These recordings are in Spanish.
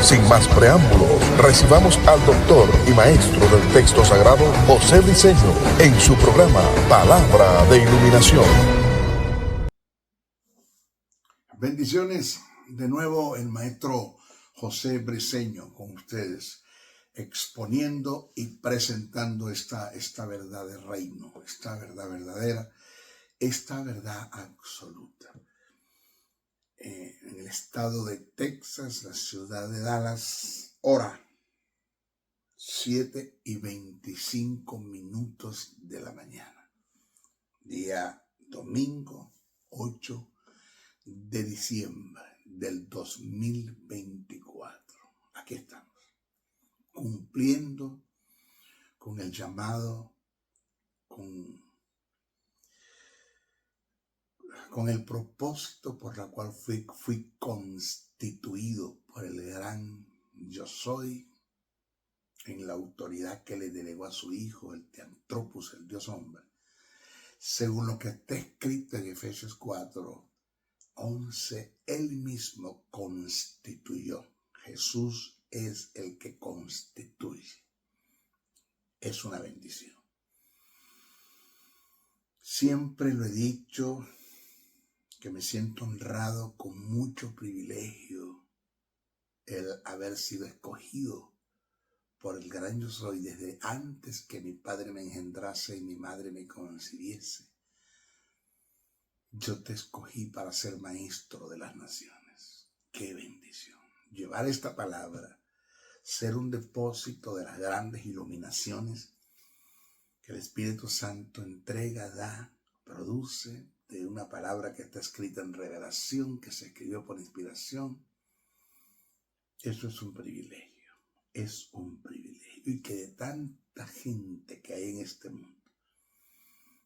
Sin más preámbulos, recibamos al doctor y maestro del texto sagrado, José Briceño, en su programa Palabra de Iluminación. Bendiciones, de nuevo el maestro José Briceño con ustedes, exponiendo y presentando esta verdad del reino, esta verdad verdadera, esta verdad absoluta. En el estado de Texas, la ciudad de Dallas, hora 7:25 de la mañana, día domingo 8 de diciembre del 2024. Aquí estamos, cumpliendo con el llamado, con el propósito por la cual fui constituido por el gran yo soy, en la autoridad que le delegó a su Hijo, el Teantropos, el Dios hombre, según lo que está escrito en Efesios 4:11, él mismo constituyó. Jesús es el que constituye. Es una bendición. Siempre lo he dicho, que me siento honrado, con mucho privilegio, el haber sido escogido por el gran yo soy desde antes que mi padre me engendrase y mi madre me concibiese. Yo te escogí para ser maestro de las naciones. ¡Qué bendición! Llevar esta palabra, ser un depósito de las grandes iluminaciones que el Espíritu Santo entrega, da, produce, de una palabra que está escrita en revelación, que se escribió por inspiración. Eso es un privilegio, es un privilegio. Y que de tanta gente que hay en este mundo,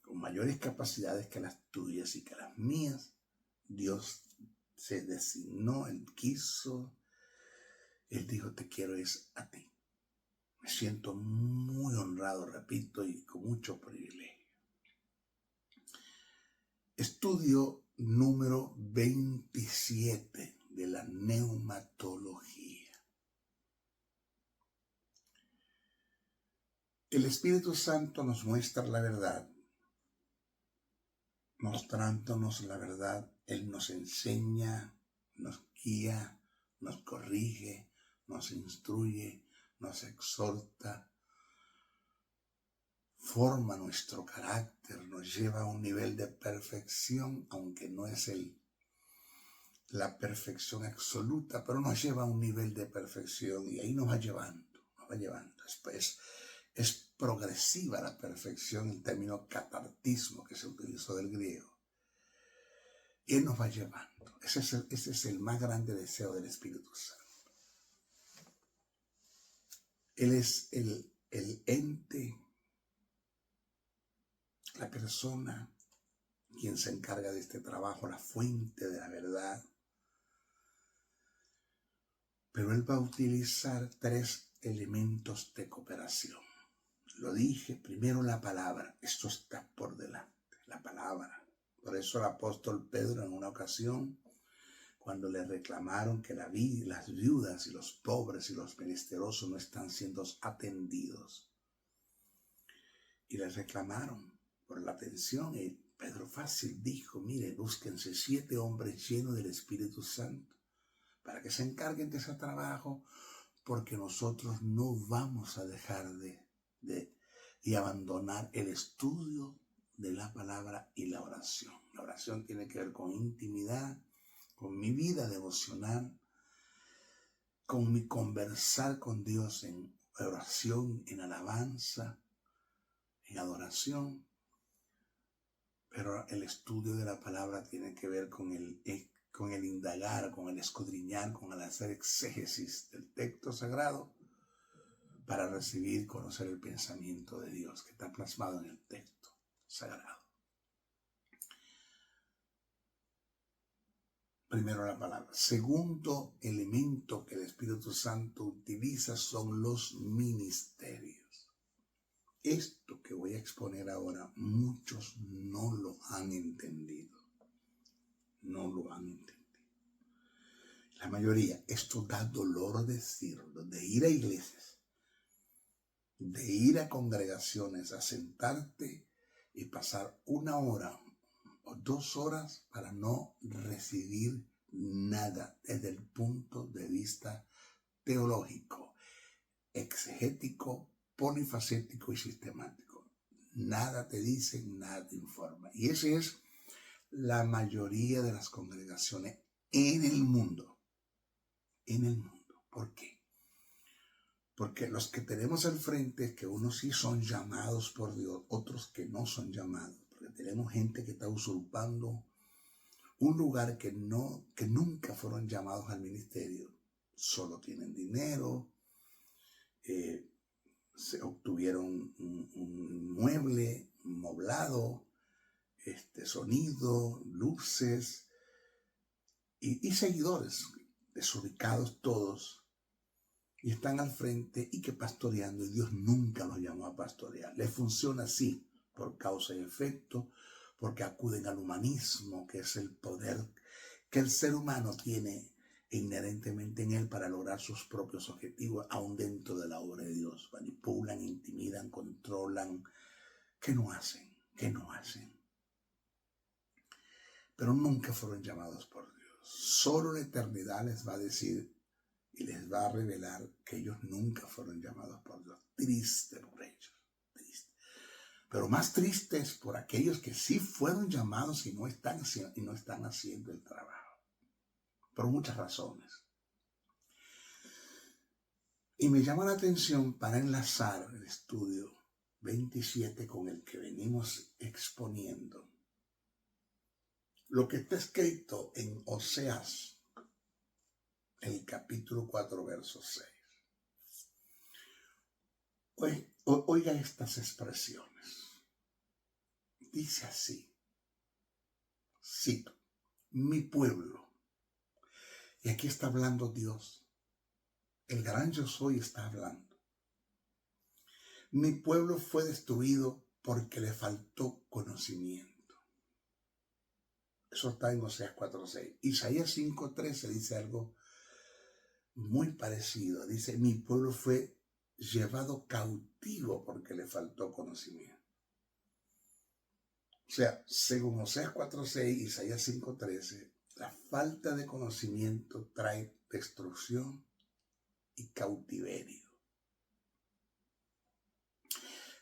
con mayores capacidades que las tuyas y que las mías, Dios se designó, Él quiso, Él dijo, te quiero es a ti. Me siento muy honrado, repito, y con mucho privilegio. Estudio número 27 de la neumatología. El Espíritu Santo nos muestra la verdad. Mostrándonos la verdad, Él nos enseña, nos guía, nos corrige, nos instruye, nos exhorta, forma nuestro carácter, nos lleva a un nivel de perfección, aunque no es la perfección absoluta, pero nos lleva a un nivel de perfección y ahí nos va llevando. Después es progresiva la perfección, el término catartismo que se utilizó del griego. Y Él nos va llevando. Ese es el más grande deseo del Espíritu Santo. Él es el ente, la persona, quien se encarga de este trabajo, la fuente de la verdad. Pero Él va a utilizar 3 elementos de cooperación. Lo dije, primero la palabra. Esto está por delante, la palabra. Por eso el apóstol Pedro, en una ocasión, cuando le reclamaron que las viudas y los pobres y los menesterosos no están siendo atendidos, y les reclamaron por la atención, y Pedro fácil dijo, mire, búsquense 7 hombres llenos del Espíritu Santo para que se encarguen de ese trabajo, porque nosotros no vamos a dejar y abandonar el estudio de la palabra y la oración. La oración tiene que ver con intimidad, con mi vida devocional, con mi conversar con Dios en oración, en alabanza, en adoración. Pero el estudio de la palabra tiene que ver con el indagar, con el escudriñar, con el hacer exégesis del texto sagrado para recibir, conocer el pensamiento de Dios que está plasmado en el texto sagrado. Primero la palabra. Segundo elemento que el Espíritu Santo utiliza son los ministerios. Esto que voy a exponer ahora, muchos no lo han entendido. No lo han entendido. la mayoría, esto da dolor decirlo, de ir a iglesias, de ir a congregaciones, a sentarte y pasar 1 hora o 2 horas para no recibir nada desde el punto de vista teológico, exegético, polifacético y sistemático. Nada te dicen, nada te informa. Y esa es la mayoría de las congregaciones en el mundo. En el mundo. ¿Por qué? Porque los que tenemos al frente, que unos sí son llamados por Dios, otros que no son llamados. Porque tenemos gente que está usurpando un lugar que nunca fueron llamados al ministerio. Solo tienen dinero, se obtuvieron un mueble, un moblado, sonido, luces y seguidores desubicados todos, y están al frente y que pastoreando, y Dios nunca los llamó a pastorear. Les funciona así, por causa y efecto, porque acuden al humanismo, que es el poder que el ser humano tiene inherentemente en él para lograr sus propios objetivos, aún dentro de la obra de Dios. Manipulan, intimidan, controlan. ¿Qué no hacen? ¿Qué no hacen? Pero nunca fueron llamados por Dios. Solo la eternidad les va a decir y les va a revelar que ellos nunca fueron llamados por Dios. Triste por ellos, triste. Pero más triste es por aquellos que sí fueron llamados y no están haciendo el trabajo. Por muchas razones. Y me llama la atención para enlazar el estudio 27 con el que venimos exponiendo lo que está escrito en Oseas, el capítulo 4, verso 6. Oiga estas expresiones. Dice así, cito, mi pueblo. Y aquí está hablando Dios. El gran yo soy está hablando. Mi pueblo fue destruido porque le faltó conocimiento. Eso está en Oseas 4:6. Isaías 5:13 dice algo muy parecido. Dice, mi pueblo fue llevado cautivo porque le faltó conocimiento. O sea, según Oseas 4:6, Isaías 5:13, la falta de conocimiento trae destrucción y cautiverio.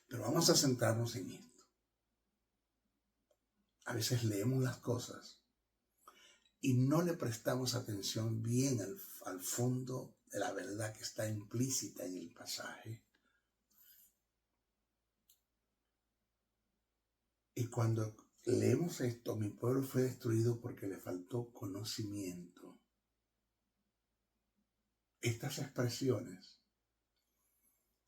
Pero vamos a centrarnos en esto. A veces leemos las cosas y no le prestamos atención bien al fondo de la verdad que está implícita en el pasaje. Y cuando leemos esto, mi pueblo fue destruido porque le faltó conocimiento. Estas expresiones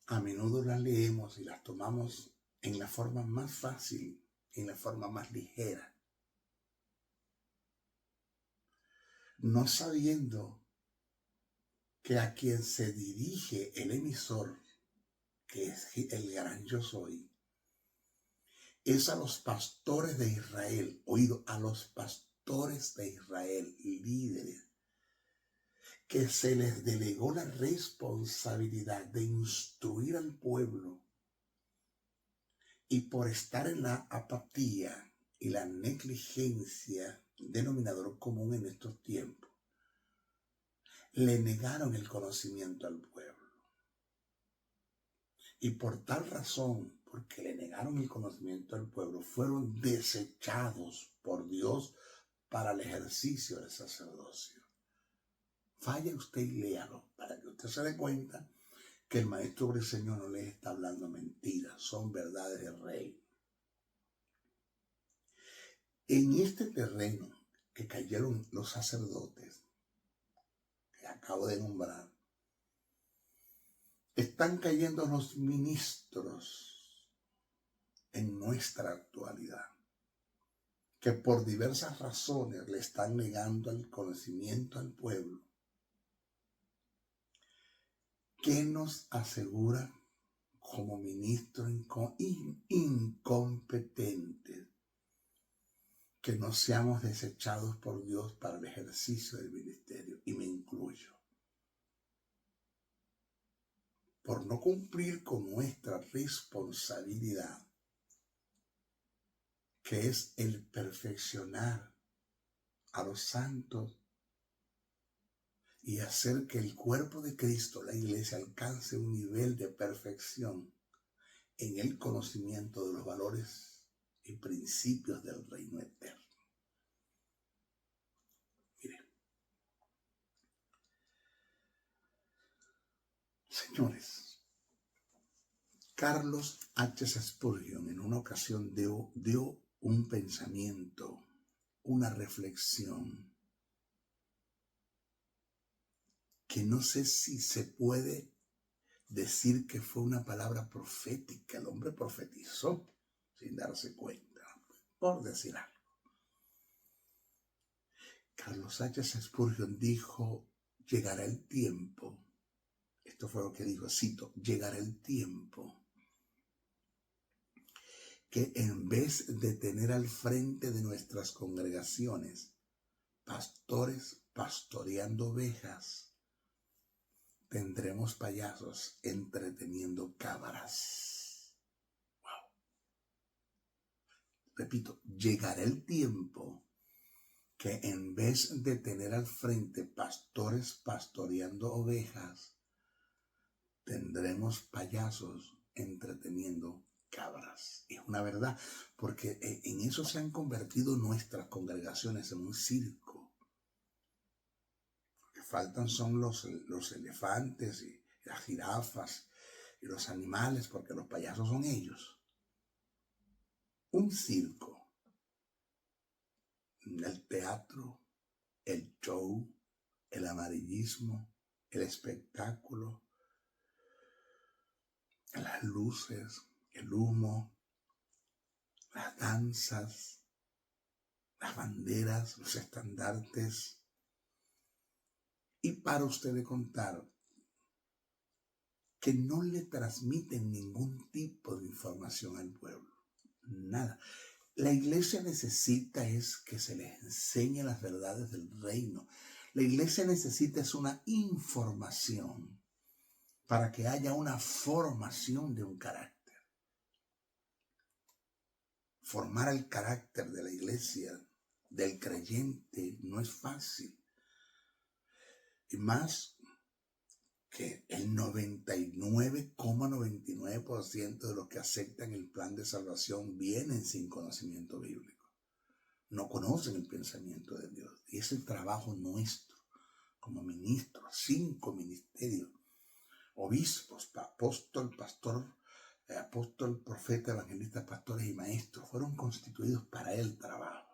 a menudo las leemos y las tomamos en la forma más fácil, en la forma más ligera, no sabiendo que a quien se dirige el emisor, que es el gran yo soy, es a los pastores de Israel, oído, a los pastores de Israel, líderes, que se les delegó la responsabilidad de instruir al pueblo, y por estar en la apatía y la negligencia, denominador común en estos tiempos, le negaron el conocimiento al pueblo. Y por tal razón, porque le negaron el conocimiento al pueblo, fueron desechados por Dios para el ejercicio del sacerdocio. Vaya usted y léalo para que usted se dé cuenta que el maestro briseño no les está hablando mentiras, son verdades del rey. En este terreno que cayeron los sacerdotes, que acabo de nombrar, están cayendo los ministros en nuestra actualidad, que por diversas razones le están negando el conocimiento al pueblo. ¿Qué nos asegura como ministros incompetentes que no seamos desechados por Dios para el ejercicio del ministerio, y me incluyo, por no cumplir con nuestra responsabilidad, que es el perfeccionar a los santos y hacer que el cuerpo de Cristo, la iglesia, alcance un nivel de perfección en el conocimiento de los valores y principios del reino eterno. Mire, señores, Carlos H. Spurgeon en una ocasión dio un pensamiento, una reflexión, que no sé si se puede decir que fue una palabra profética. El hombre profetizó sin darse cuenta, por decir algo. Carlos H. Spurgeon dijo: llegará el tiempo, esto fue lo que dijo, cito, llegará el tiempo que en vez de tener al frente de nuestras congregaciones pastores pastoreando ovejas, tendremos payasos entreteniendo cabras. Wow. Repito, llegará el tiempo que en vez de tener al frente pastores pastoreando ovejas, tendremos payasos entreteniendo cabras. Es una verdad, porque en eso se han convertido nuestras congregaciones, en un circo. Lo que faltan son los elefantes y las jirafas y los animales, porque los payasos son ellos. Un circo, el teatro, el show, el amarillismo, el espectáculo, las luces, el humo, las danzas, las banderas, los estandartes. Y para usted de contar que no le transmiten ningún tipo de información al pueblo. Nada. La iglesia necesita es que se les enseñe las verdades del reino. La iglesia necesita es una información para que haya una formación de un carácter. Formar el carácter de la iglesia, del creyente, no es fácil. Y más que el 99,99% de los que aceptan el plan de salvación vienen sin conocimiento bíblico. No conocen el pensamiento de Dios. Y es el trabajo nuestro como ministros, 5 ministerios, obispos, apóstol, pastor, apóstol, profeta, evangelista, pastores y maestros, fueron constituidos para el trabajo.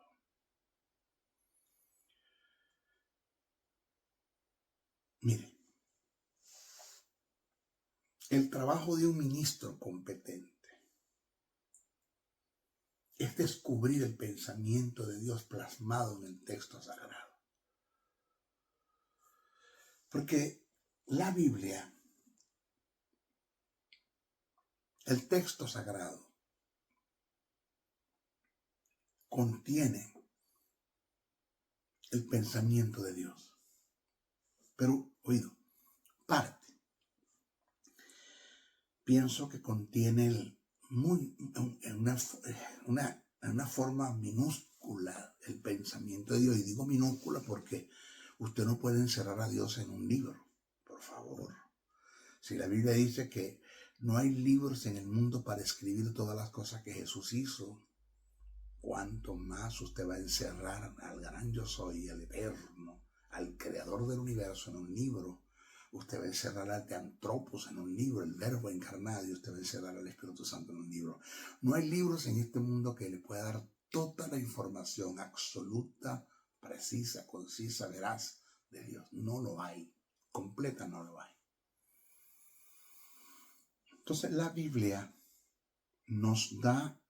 Mire, el trabajo de un ministro competente es descubrir el pensamiento de Dios plasmado en el texto sagrado. Porque la Biblia, el texto sagrado, contiene el pensamiento de Dios. Pero, oído, parte. Pienso que contiene en una forma minúscula el pensamiento de Dios. Y digo minúscula porque usted no puede encerrar a Dios en un libro, por favor. Si la Biblia dice que no hay libros en el mundo para escribir todas las cosas que Jesús hizo, ¿cuánto más usted va a encerrar al gran yo soy, al eterno, al creador del universo en un libro? Usted va a encerrar al Teantropos en un libro, el Verbo encarnado, y usted va a encerrar al Espíritu Santo en un libro. No hay libros en este mundo que le pueda dar toda la información absoluta, precisa, concisa, veraz de Dios. No lo hay. Completa no lo hay. Entonces la Biblia nos da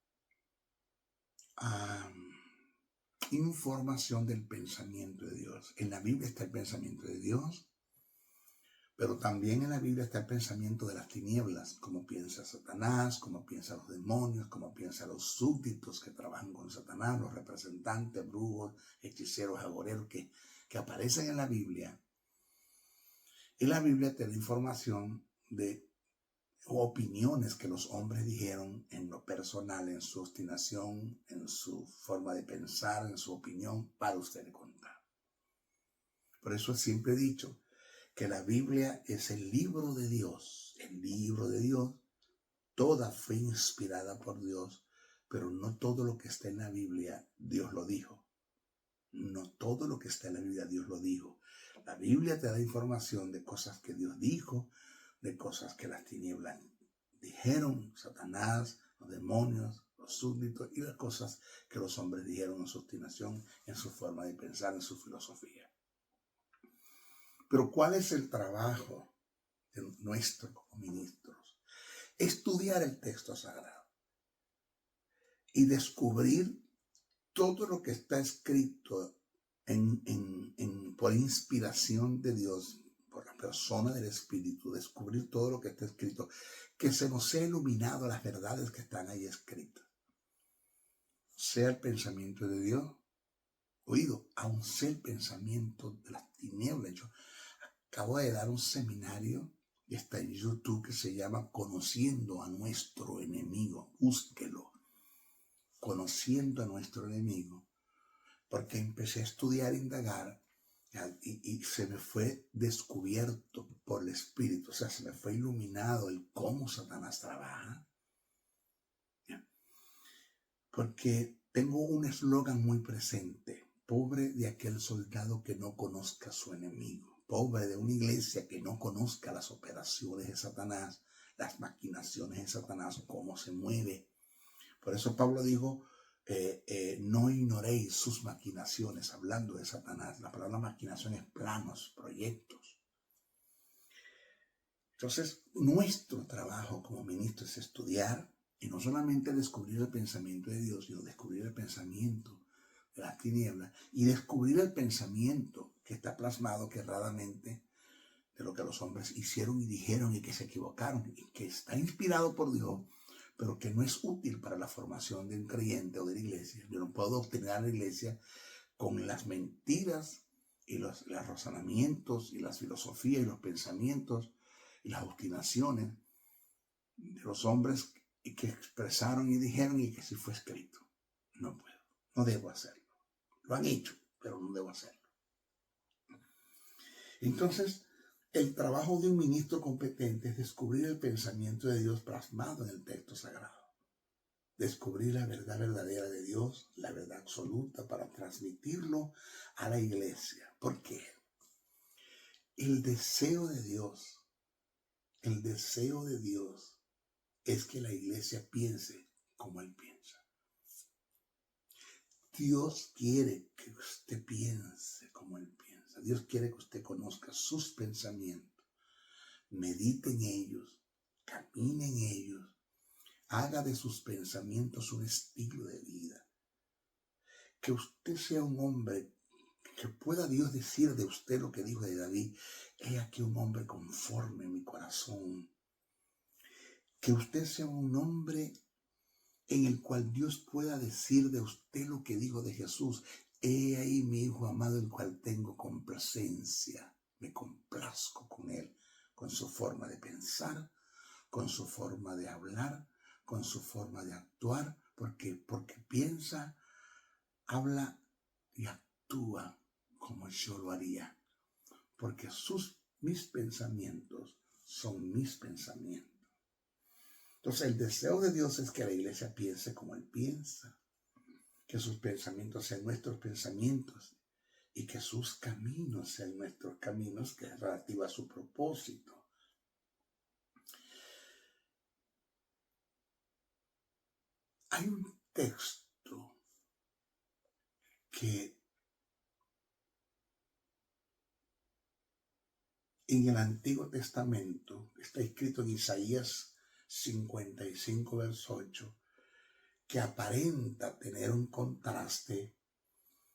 información del pensamiento de Dios. En la Biblia está el pensamiento de Dios, Pero también en la Biblia está el pensamiento de las tinieblas, cómo piensa Satanás, cómo piensan los demonios, cómo piensan los súbditos que trabajan con Satanás, los representantes, brujos, hechiceros, agoreros que aparecen en la Biblia. Y la Biblia te da información de opiniones que los hombres dijeron en lo personal, en su obstinación, en su forma de pensar, en su opinión, para usted contar. Por eso siempre he dicho que la Biblia es el libro de Dios. El libro de Dios, toda fue inspirada por Dios, pero no todo lo que está en la Biblia Dios lo dijo. No todo lo que está en la Biblia Dios lo dijo. La Biblia te da información de cosas que Dios dijo, de cosas que las tinieblas dijeron, Satanás, los demonios, los súbditos, y las cosas que los hombres dijeron en su obstinación, en su forma de pensar, en su filosofía. Pero ¿cuál es el trabajo de nuestro como ministros? Estudiar el texto sagrado y descubrir todo lo que está escrito por inspiración de Dios, por la persona del Espíritu, descubrir todo lo que está escrito, que se nos sea iluminado las verdades que están ahí escritas. Sea el pensamiento de Dios, oído, aun sea el pensamiento de las tinieblas. Yo acabo de dar un seminario y está en YouTube que se llama Conociendo a nuestro enemigo. Búsquelo. Conociendo a nuestro enemigo. Porque empecé a estudiar, indagar, y se me fue descubierto por el Espíritu. O sea, se me fue iluminado el cómo Satanás trabaja. Porque tengo un eslogan muy presente. Pobre de aquel soldado que no conozca a su enemigo. Pobre de una iglesia que no conozca las operaciones de Satanás, las maquinaciones de Satanás, cómo se mueve. Por eso Pablo dijo, no ignoréis sus maquinaciones, hablando de Satanás. La palabra maquinación es planos, proyectos. Entonces, nuestro trabajo como ministro es estudiar y no solamente descubrir el pensamiento de Dios, sino descubrir el pensamiento de las tinieblas y descubrir el pensamiento que está plasmado que erradamente de lo que los hombres hicieron y dijeron y que se equivocaron y que está inspirado por Dios, pero que no es útil para la formación de un creyente o de la iglesia. Yo no puedo obtener a la iglesia con las mentiras y los razonamientos y las filosofías y los pensamientos y las obstinaciones de los hombres que expresaron y dijeron y que sí fue escrito. No puedo, no debo hacerlo. Lo han hecho, pero no debo hacerlo. Entonces, el trabajo de un ministro competente es descubrir el pensamiento de Dios plasmado en el texto sagrado. Descubrir la verdad verdadera de Dios, la verdad absoluta, para transmitirlo a la iglesia. ¿Por qué? El deseo de Dios es que la iglesia piense como Él piensa. Dios quiere que usted piense como Él piensa. Dios quiere que usted conozca sus pensamientos, medite en ellos, camine en ellos, haga de sus pensamientos un estilo de vida. Que usted sea un hombre, que pueda Dios decir de usted lo que dijo de David: he aquí un hombre conforme a mi corazón. Que usted sea un hombre en el cual Dios pueda decir de usted lo que dijo de Jesús: he ahí mi hijo amado, el cual tengo complacencia. Me complazco con él, con su forma de pensar, con su forma de hablar, con su forma de actuar, porque piensa, habla y actúa como yo lo haría, porque mis pensamientos son mis pensamientos. Entonces, el deseo de Dios es que la iglesia piense como Él piensa, que sus pensamientos sean nuestros pensamientos y que sus caminos sean nuestros caminos, que es relativo a su propósito. Hay un texto que en el Antiguo Testamento está escrito en Isaías 55, verso 8, que aparenta tener un contraste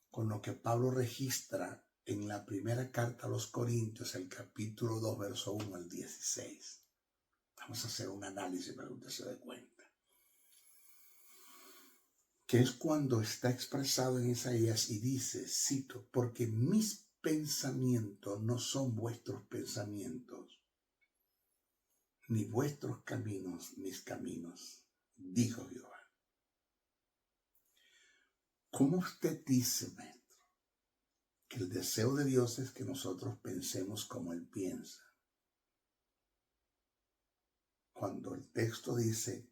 con lo que Pablo registra en la primera carta a los Corintios, el capítulo 2, verso 1 al 16. Vamos a hacer un análisis para que usted se dé cuenta. Que es cuando está expresado en Isaías y dice, cito, porque mis pensamientos no son vuestros pensamientos, ni vuestros caminos mis caminos, dijo Jehová. ¿Cómo usted dice, maestro, que el deseo de Dios es que nosotros pensemos como Él piensa? Cuando el texto dice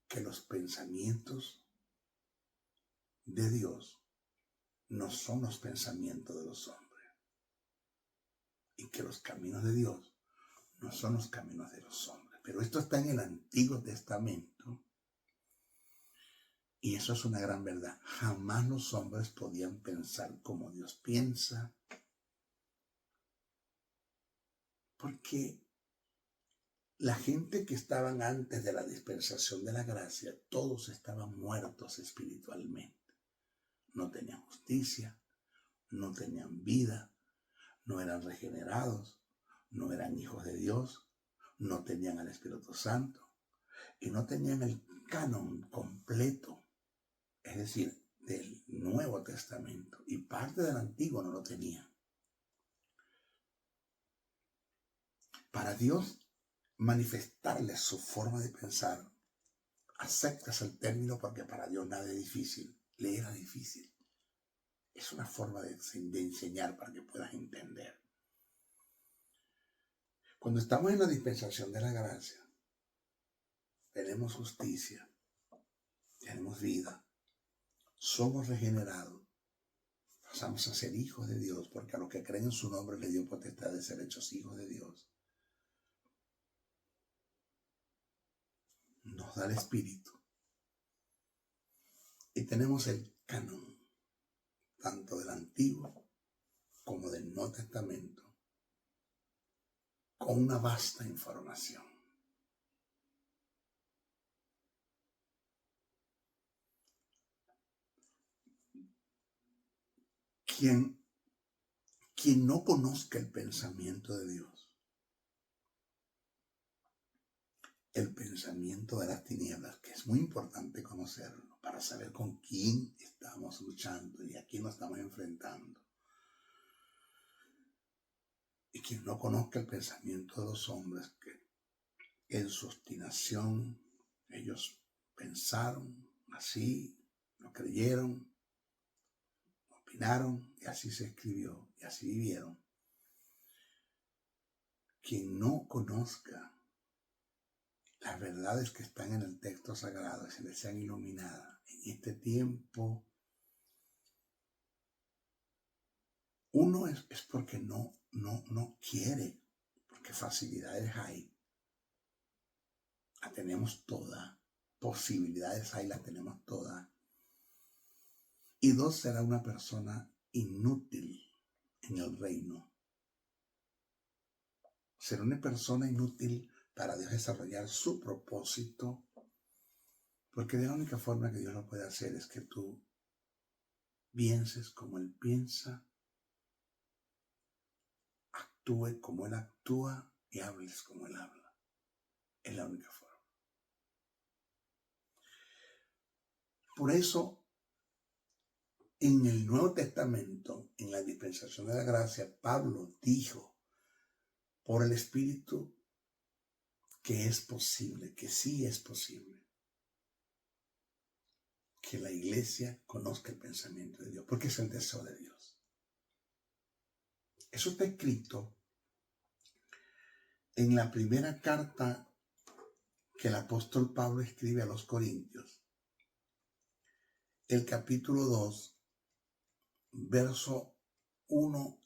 que los pensamientos de Dios no son los pensamientos de los hombres y que los caminos de Dios no son los caminos de los hombres. Pero esto está en el Antiguo Testamento y eso es una gran verdad. Jamás los hombres podían pensar como Dios piensa, porque la gente que estaban antes de la dispensación de la gracia, todos estaban muertos espiritualmente. No tenían justicia, no tenían vida, no eran regenerados, no eran hijos de Dios, no tenían al Espíritu Santo y no tenían el canon completo, es decir, del Nuevo Testamento, y parte del Antiguo no lo tenían. Para Dios manifestarles su forma de pensar, aceptas el término porque para Dios nada es difícil, le era difícil. Es una forma de enseñar para que puedas entender. Cuando estamos en la dispensación de la gracia, tenemos justicia, tenemos vida, somos regenerados, pasamos a ser hijos de Dios, porque a los que creen en su nombre le dio potestad de ser hechos hijos de Dios. Nos da el Espíritu. Y tenemos el canon, tanto del Antiguo como del Nuevo Testamento, con una vasta información. Quien no conozca el pensamiento de Dios, el pensamiento de las tinieblas, que es muy importante conocerlo para saber con quién estamos luchando y a quién nos estamos enfrentando. Y quien no conozca el pensamiento de los hombres, que en su obstinación ellos pensaron así, no creyeron, opinaron y así se escribió y así vivieron. Quien no conozca las verdades que están en el texto sagrado y se les sean iluminadas en este tiempo, uno es porque no quiere, porque facilidades hay. Las tenemos todas, posibilidades hay, las tenemos todas. Y dos, será una persona inútil en el reino. Será una persona inútil para Dios desarrollar su propósito, porque de la única forma que Dios lo puede hacer es que tú pienses como Él piensa, actúe como Él actúa y hables como Él habla. Es la única forma. Por eso, en el Nuevo Testamento, en la dispensación de la gracia, Pablo dijo por el Espíritu que es posible, que sí es posible, que la iglesia conozca el pensamiento de Dios, porque es el deseo de Dios. Eso está escrito en la primera carta que el apóstol Pablo escribe a los Corintios, el capítulo 2, verso 1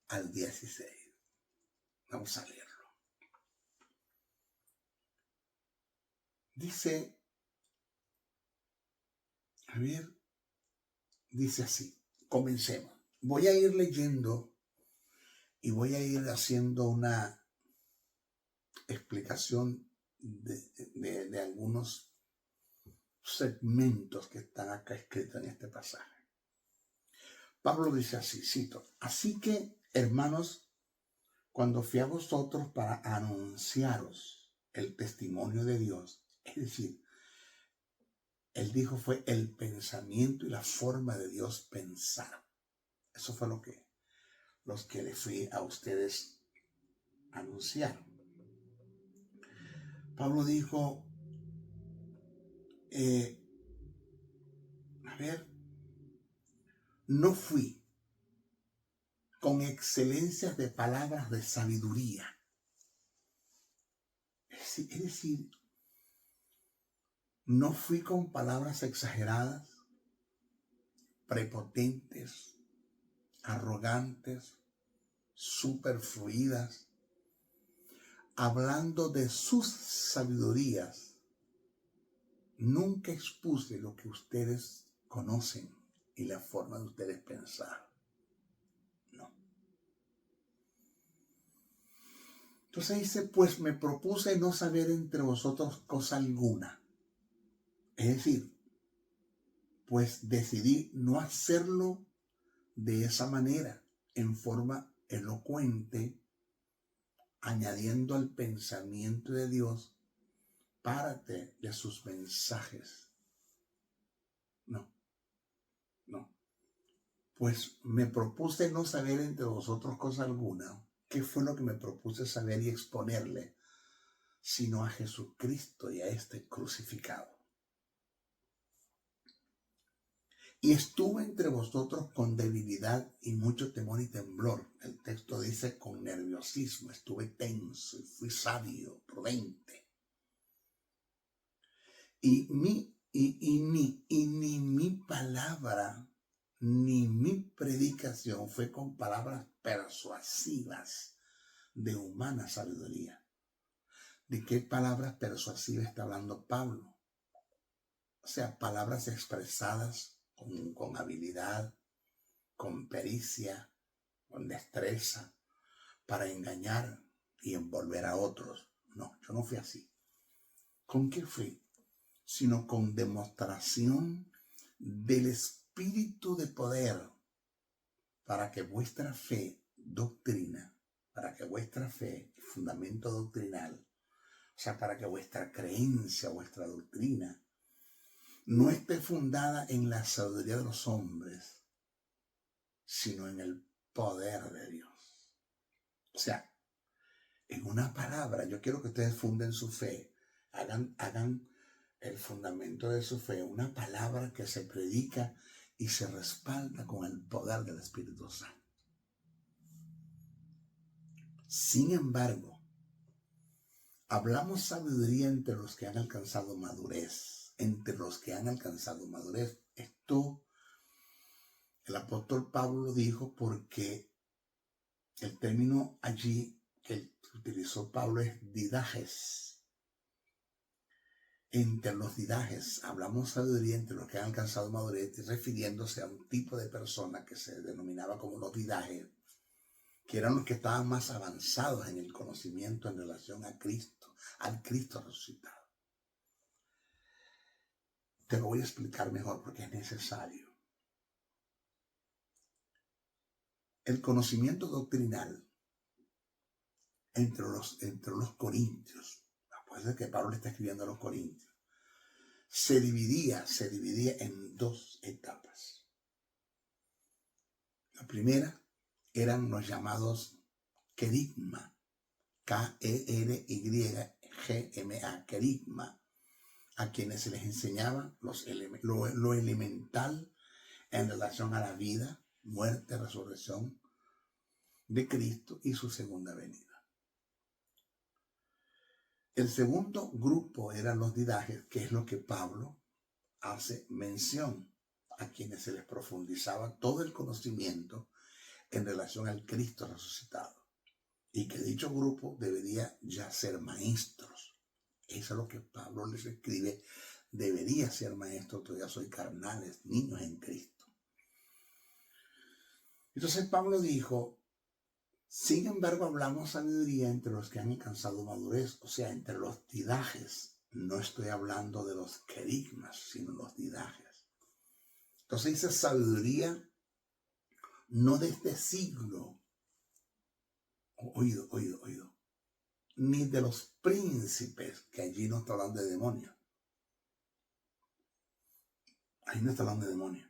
al 16. Vamos a leerlo. Dice, dice así, comencemos. Voy a ir leyendo y voy a ir haciendo una explicación de algunos segmentos que están acá escritos en este pasaje. Pablo dice así, cito, así que, hermanos, cuando fui a vosotros para anunciaros el testimonio de Dios, es decir, él dijo fue el pensamiento y la forma de Dios pensar. Eso fue los que le fui a ustedes a anunciar. Pablo dijo, no fui con excelencias de palabras de sabiduría. Es decir, no fui con palabras exageradas, prepotentes, arrogantes, superfluidas, hablando de sus sabidurías. Nunca expuse lo que ustedes conocen y la forma de ustedes pensar. No. Entonces dice, pues me propuse no saber entre vosotros cosa alguna. Es decir, pues decidí no hacerlo de esa manera, en forma elocuente, añadiendo al pensamiento de Dios parte de sus mensajes. No. Pues me propuse no saber entre vosotros cosa alguna. ¿Qué fue lo que me propuse saber y exponerle? Sino a Jesucristo y a este crucificado. Y estuve entre vosotros con debilidad y mucho temor y temblor. El texto dice con nerviosismo. Estuve tenso y fui sabio, prudente. Y ni mi palabra ni mi predicación fue con palabras persuasivas de humana sabiduría. ¿De qué palabras persuasivas está hablando Pablo? O sea, palabras expresadas con habilidad, con pericia, con destreza, para engañar y envolver a otros. No, yo no fui así. ¿Con qué fui? Sino con demostración del Espíritu de poder, para que vuestra fe, doctrina, para que vuestra fe, fundamento doctrinal, o sea, para que vuestra creencia, vuestra doctrina, no esté fundada en la sabiduría de los hombres, sino en el poder de Dios. O sea, en una palabra, yo quiero que ustedes funden su fe, hagan el fundamento de su fe, una palabra que se predica y se respalda con el poder del Espíritu Santo. Sin embargo, hablamos sabiduría entre los que han alcanzado madurez. Entre los que han alcanzado madurez. Esto el apóstol Pablo dijo porque el término allí que utilizó Pablo es didajes. Entre los didajes, hablamos sabiduría entre los que han alcanzado madurez, refiriéndose a un tipo de persona que se denominaba como los didajes, que eran los que estaban más avanzados en el conocimiento en relación a Cristo, al Cristo resucitado. Te lo voy a explicar mejor porque es necesario. El conocimiento doctrinal entre los corintios, después de que Pablo le está escribiendo a los corintios, se dividía en dos etapas. La primera eran los llamados querigma, K-E-R-Y-G-M-A, querigma, a quienes se les enseñaba lo elemental en relación a la vida, muerte, resurrección de Cristo y su segunda venida. El segundo grupo eran los didajes, que es lo que Pablo hace mención, a quienes se les profundizaba todo el conocimiento en relación al Cristo resucitado, y que dicho grupo debería ya ser maestros. Eso es lo que Pablo les escribe, debería ser maestro, todavía soy carnales, niños en Cristo. Entonces Pablo dijo, sin embargo hablamos sabiduría entre los que han alcanzado madurez, o sea, entre los didajes. No estoy hablando de los querigmas, sino los didajes. Entonces dice sabiduría no de este siglo, oído, ni de los príncipes, que allí no está hablando de demonios. Ahí no está hablando de demonios.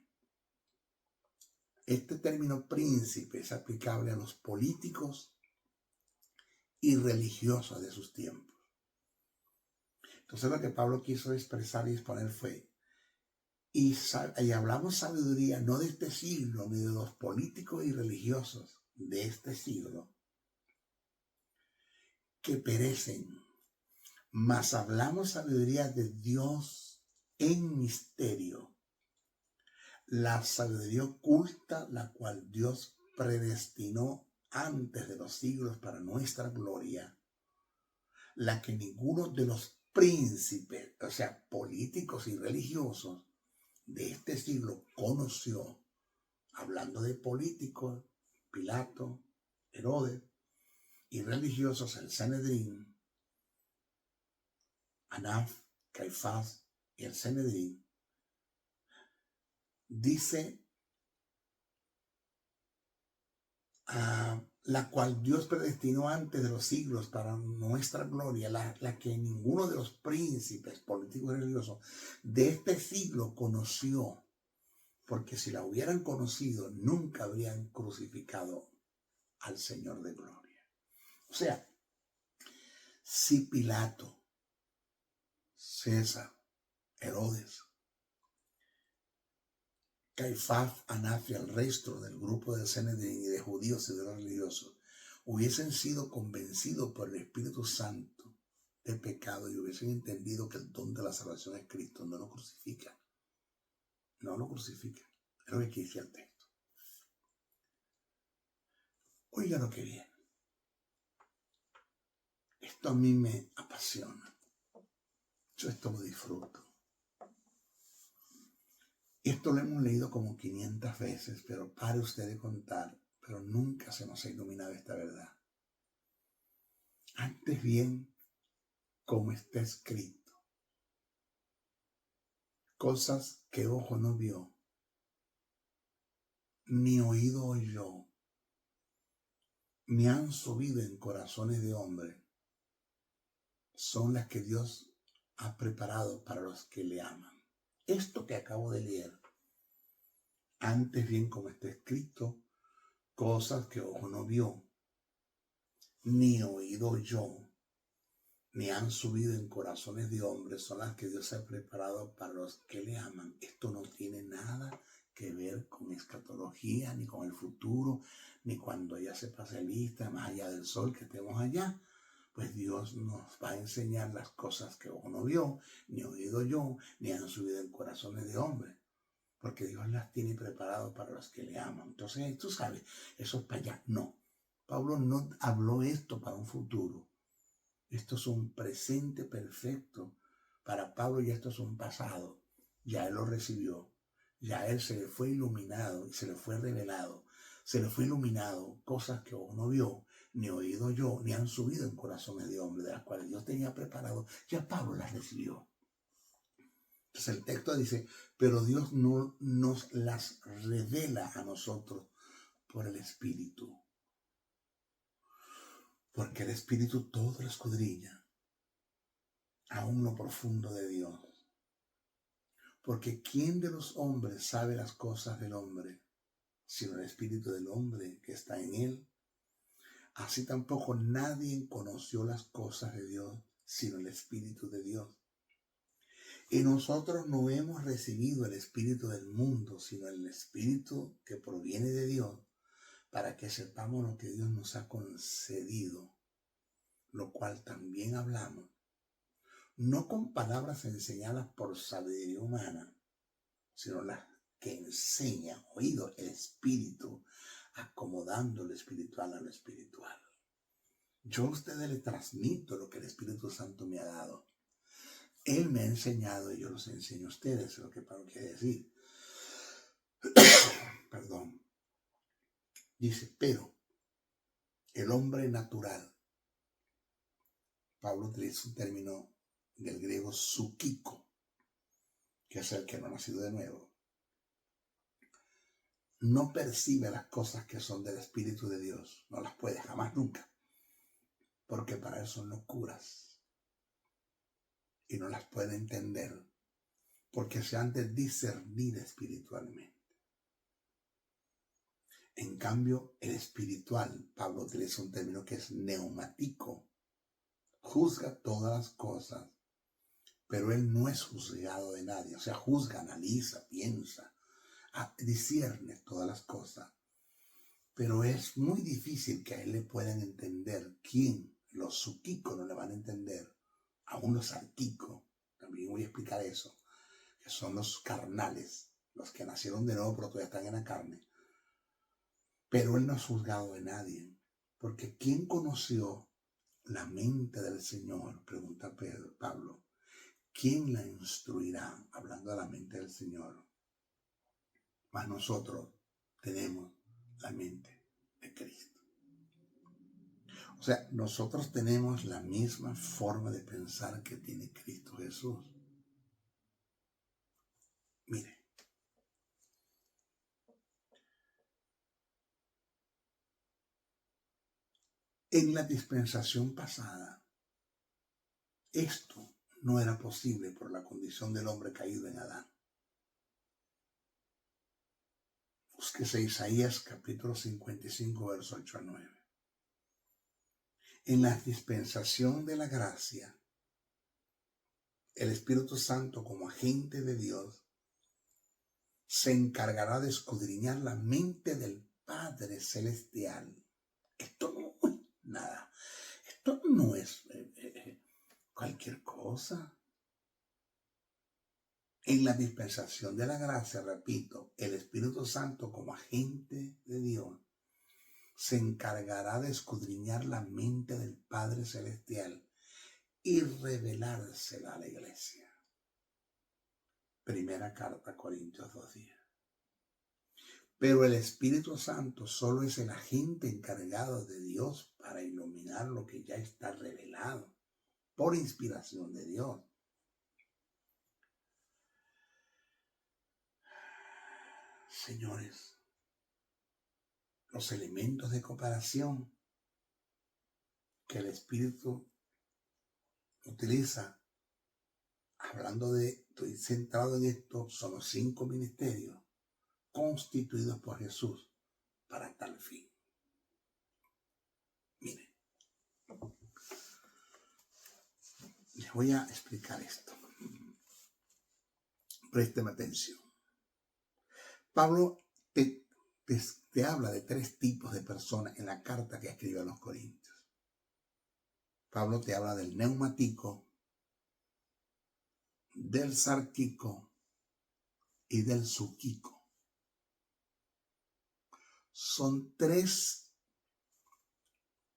Este término príncipe es aplicable a los políticos y religiosos de sus tiempos. Entonces lo que Pablo quiso expresar y exponer fue, y hablamos sabiduría no de este siglo, ni de los políticos y religiosos de este siglo, que perecen, mas hablamos sabiduría de Dios en misterio, la sabiduría oculta, la cual Dios predestinó antes de los siglos para nuestra gloria, la que ninguno de los príncipes, o sea, políticos y religiosos de este siglo conoció. Hablando de políticos, Pilato, Herodes, y religiosos, el Sanedrín, Anás, Caifás y el Sanedrín, dice la cual Dios predestinó antes de los siglos para nuestra gloria, la que ninguno de los príncipes políticos y religiosos de este siglo conoció, porque si la hubieran conocido, nunca habrían crucificado al Señor de gloria. O sea, si Pilato, César, Herodes, Caifás, Anás y el resto del grupo del Sanedrín y de judíos y de los religiosos hubiesen sido convencidos por el Espíritu Santo de pecado y hubiesen entendido que el don de la salvación es Cristo, no lo crucifica. No lo crucifica. Es lo que quiere decir el texto. Oiga lo que viene. Esto a mí me apasiona. Yo esto lo disfruto. Esto lo hemos leído como 500 veces, pero pare usted de contar, pero nunca se nos ha iluminado esta verdad. Antes bien, como está escrito, cosas que ojo no vio, ni oído oyó, ni han subido en corazones de hombre, son las que Dios ha preparado para los que le aman. Esto que acabo de leer, antes bien como está escrito, cosas que ojo no vio, ni oído oyó, ni han subido en corazones de hombres, son las que Dios ha preparado para los que le aman. Esto no tiene nada que ver con escatología, ni con el futuro, ni cuando ya se pase lista, más allá del sol, que estemos allá. Pues Dios nos va a enseñar las cosas que ojo no vio, ni oído yo, ni han subido en corazones de hombres, porque Dios las tiene preparadas para los que le aman. Entonces, tú sabes, eso es para allá. No, Pablo no habló esto para un futuro. Esto es un presente perfecto para Pablo y esto es un pasado. Ya él lo recibió, ya él se le fue iluminado y se le fue revelado. Se le fue iluminado cosas que ojo no vio, ni oído yo, ni han subido en corazones de hombre, de las cuales Dios tenía preparado. Ya Pablo las recibió. Entonces el texto dice, pero Dios no nos las revela a nosotros por el Espíritu. Porque el Espíritu todo lo escudriña, aún lo profundo de Dios. Porque ¿quién de los hombres sabe las cosas del hombre, sino el Espíritu del hombre que está en él? Así tampoco nadie conoció las cosas de Dios, sino el Espíritu de Dios. Y nosotros no hemos recibido el Espíritu del mundo, sino el Espíritu que proviene de Dios, para que sepamos lo que Dios nos ha concedido, lo cual también hablamos, no con palabras enseñadas por sabiduría humana, sino las que enseña, oído, el Espíritu, acomodando lo espiritual a lo espiritual. Yo a ustedes les transmito lo que el Espíritu Santo me ha dado. Él me ha enseñado y yo los enseño a ustedes, es lo que Pablo quiere decir. Perdón. Dice, pero el hombre natural, Pablo utiliza un término del griego psúquico, que es el que no ha nacido de nuevo. no percibe las cosas que son del Espíritu de Dios. No las puede jamás, nunca. Porque para él son locuras. Y no las puede entender. Porque se han de discernir espiritualmente. En cambio, el espiritual, Pablo utiliza un término que es neumático. Juzga todas las cosas, pero él no es juzgado de nadie. O sea, juzga, analiza, piensa, discierne todas las cosas. Pero es muy difícil que a él le puedan entender. ¿Quién? Los suquicos no le van a entender. Aún los arquicos, también voy a explicar eso, que son los carnales, los que nacieron de nuevo pero todavía están en la carne. Pero él no es juzgado de nadie, porque ¿quién conoció la mente del Señor? Pregunta Pablo. ¿Quién la instruirá? Hablando de la mente del Señor. Mas nosotros tenemos la mente de Cristo. O sea, nosotros tenemos la misma forma de pensar que tiene Cristo Jesús. Mire, en la dispensación pasada, esto no era posible por la condición del hombre caído en Adán. Búsquese Isaías capítulo 55, versos 8 a 9. En la dispensación de la gracia, el Espíritu Santo como agente de Dios se encargará de escudriñar la mente del Padre Celestial. Esto no es nada. Esto no es cualquier cosa. En la dispensación de la gracia, repito, el Espíritu Santo como agente de Dios se encargará de escudriñar la mente del Padre Celestial y revelársela a la iglesia. Primera carta a Corintios 2:10. Pero el Espíritu Santo solo es el agente encargado de Dios para iluminar lo que ya está revelado por inspiración de Dios. Señores, los elementos de cooperación que el Espíritu utiliza, estoy centrado en esto, son los 5 ministerios constituidos por Jesús para tal fin. Miren, les voy a explicar esto. Présteme atención. Pablo te habla de 3 tipos de personas en la carta que escribe a los Corintios. Pablo te habla del neumático, del sarquico y del suquico. Son 3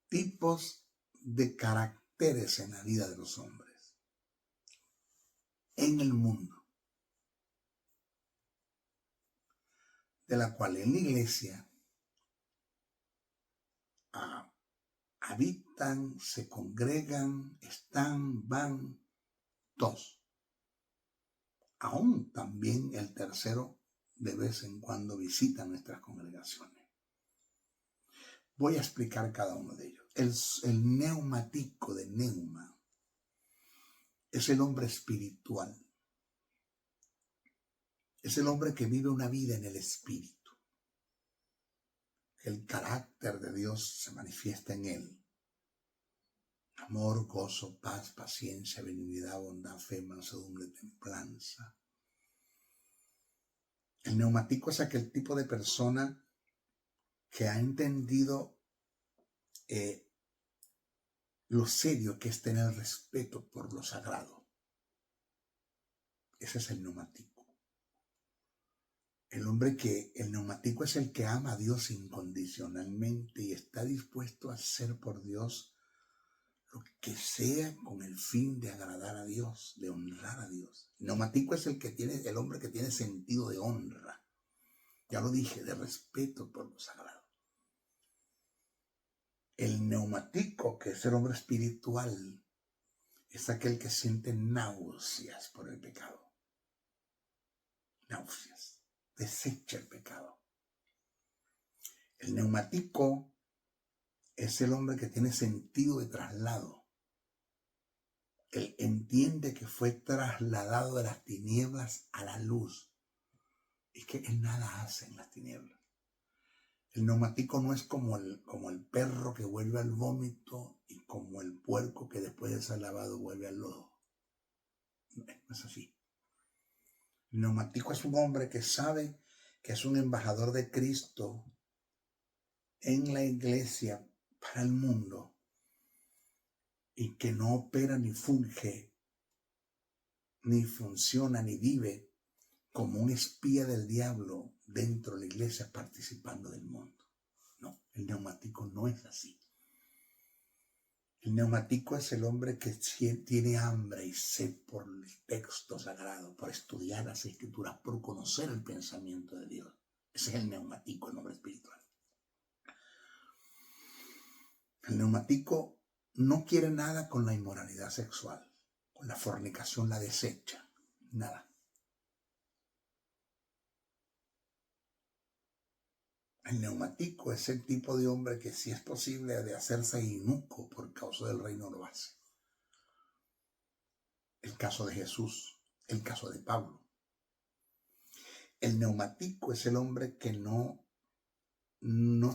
tipos de caracteres en la vida de los hombres, en el mundo, de la cual en la iglesia habitan, se congregan, están, van, 2. Aún también el tercero de vez en cuando visita nuestras congregaciones. Voy a explicar cada uno de ellos. El neumático de neuma es el hombre espiritual. Es el hombre que vive una vida en el espíritu. El carácter de Dios se manifiesta en él. Amor, gozo, paz, paciencia, benignidad, bondad, fe, mansedumbre, templanza. El neumático es aquel tipo de persona que ha entendido lo serio que es tener respeto por lo sagrado. Ese es el neumático. El neumático es el que ama a Dios incondicionalmente y está dispuesto a hacer por Dios lo que sea con el fin de agradar a Dios, de honrar a Dios. El neumático es el hombre que tiene sentido de honra. Ya lo dije, de respeto por lo sagrado. El neumático, que es el hombre espiritual, es aquel que siente náuseas por el pecado. Náuseas. Desecha el pecado. El neumático es el hombre que tiene sentido de traslado. Él entiende que fue trasladado de las tinieblas a la luz. Es que él nada hace en las tinieblas. El neumático no es como el perro que vuelve al vómito y como el puerco que después de ser lavado vuelve al lodo. No es así. El neumático es un hombre que sabe que es un embajador de Cristo en la iglesia para el mundo y que no opera ni funge, ni funciona, ni vive como un espía del diablo dentro de la iglesia participando del mundo. No, el neumático no es así. El neumático es el hombre que tiene hambre y sed por el texto sagrado, por estudiar las escrituras, por conocer el pensamiento de Dios. Ese es el neumático, el hombre espiritual. El neumático no quiere nada con la inmoralidad sexual, con la fornicación la desecha, nada. El neumático es el tipo de hombre que si es posible de hacerse inuco por causa del reino lo hace. El caso de Jesús, el caso de Pablo. El neumático es el hombre que no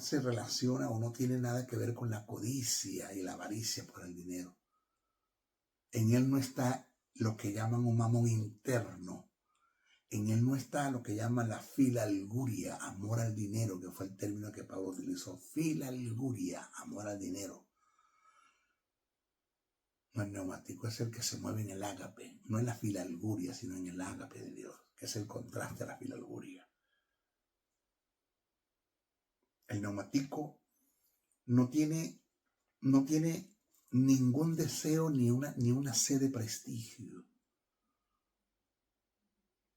se relaciona o no tiene nada que ver con la codicia y la avaricia por el dinero. En él no está lo que llaman un mamón interno. En él no está lo que llaman la filalguria, amor al dinero, que fue el término que Pablo utilizó. Filalguria, amor al dinero. No, el neumático es el que se mueve en el ágape, no en la filalguria, sino en el ágape de Dios, que es el contraste a la filalguria. El neumático no tiene ningún deseo ni una sed de prestigio.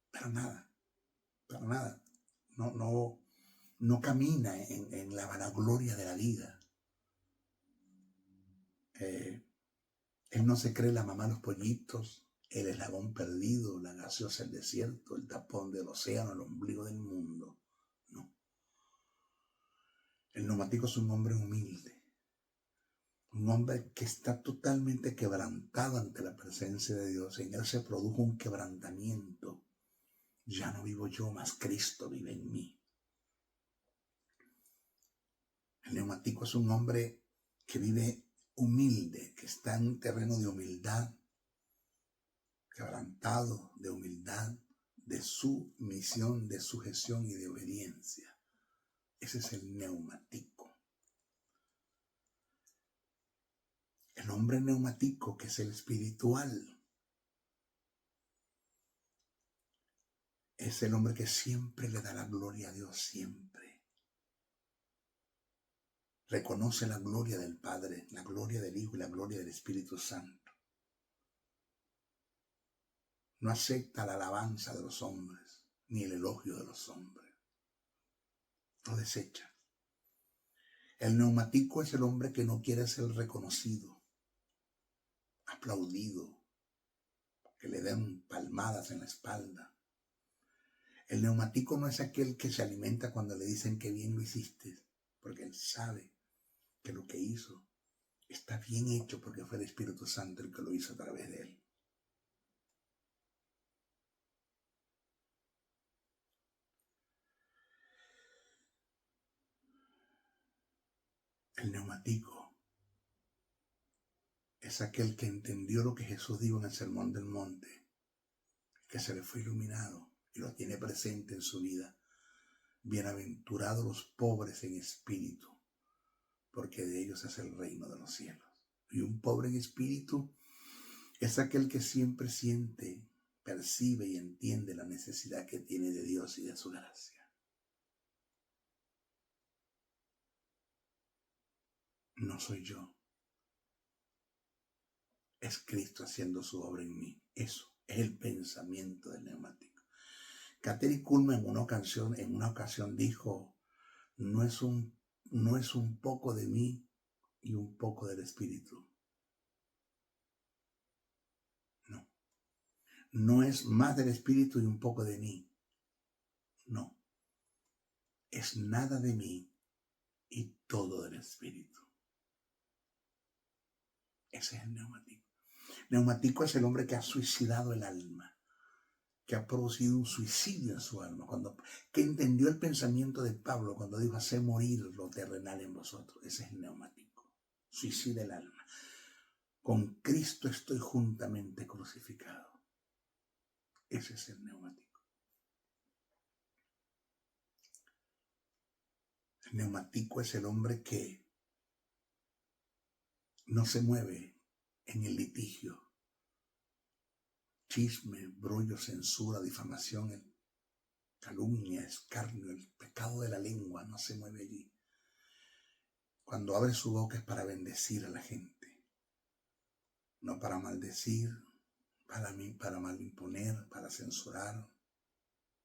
Para nada. No camina en la vanagloria de la vida. Él no se cree la mamá de los pollitos, el eslabón perdido, la gaseosa del desierto, el tapón del océano, el ombligo del mundo. No. El neumático es un hombre humilde. Un hombre que está totalmente quebrantado ante la presencia de Dios. En él se produjo un quebrantamiento. Ya no vivo yo, mas Cristo vive en mí. El neumático es un hombre que vive humilde, que está en un terreno de humildad, quebrantado de humildad, de sumisión, de sujeción y de obediencia. Ese es el neumático. El hombre neumático, que es el espiritual, es el hombre que siempre le da la gloria a Dios, siempre. Reconoce la gloria del Padre, la gloria del Hijo y la gloria del Espíritu Santo. No acepta la alabanza de los hombres, ni el elogio de los hombres. Lo desecha. El neumático es el hombre que no quiere ser reconocido, aplaudido, que le den palmadas en la espalda. El neumático no es aquel que se alimenta cuando le dicen que bien lo hiciste, porque él sabe que lo que hizo está bien hecho porque fue el Espíritu Santo el que lo hizo a través de él. El neumático es aquel que entendió lo que Jesús dijo en el Sermón del Monte, que se le fue iluminado y lo tiene presente en su vida. Bienaventurados los pobres en espíritu, porque de ellos es el reino de los cielos. Y un pobre en espíritu es aquel que siempre siente, percibe y entiende la necesidad que tiene de Dios y de su gracia. No soy yo. Es Cristo haciendo su obra en mí. Eso es el pensamiento del neumático. Kathryn Kuhlman en una ocasión dijo, no es un poco de mí y un poco del Espíritu. No. No es más del Espíritu y un poco de mí. No. Es nada de mí todo del Espíritu. Ese es el neumático. Neumático es el hombre que ha suicidado el alma, que ha producido un suicidio en su alma, que entendió el pensamiento de Pablo cuando dijo: hacer morir lo terrenal en vosotros. Ese es el neumático. Suicida el alma. Con Cristo estoy juntamente crucificado. Ese es el neumático. El neumático es el hombre que no se mueve en el litigio, chisme, brollo, censura, difamación, calumnia, escarnio, el pecado de la lengua, no se mueve allí. Cuando abre su boca es para bendecir a la gente, no para maldecir, para malimponer, para censurar,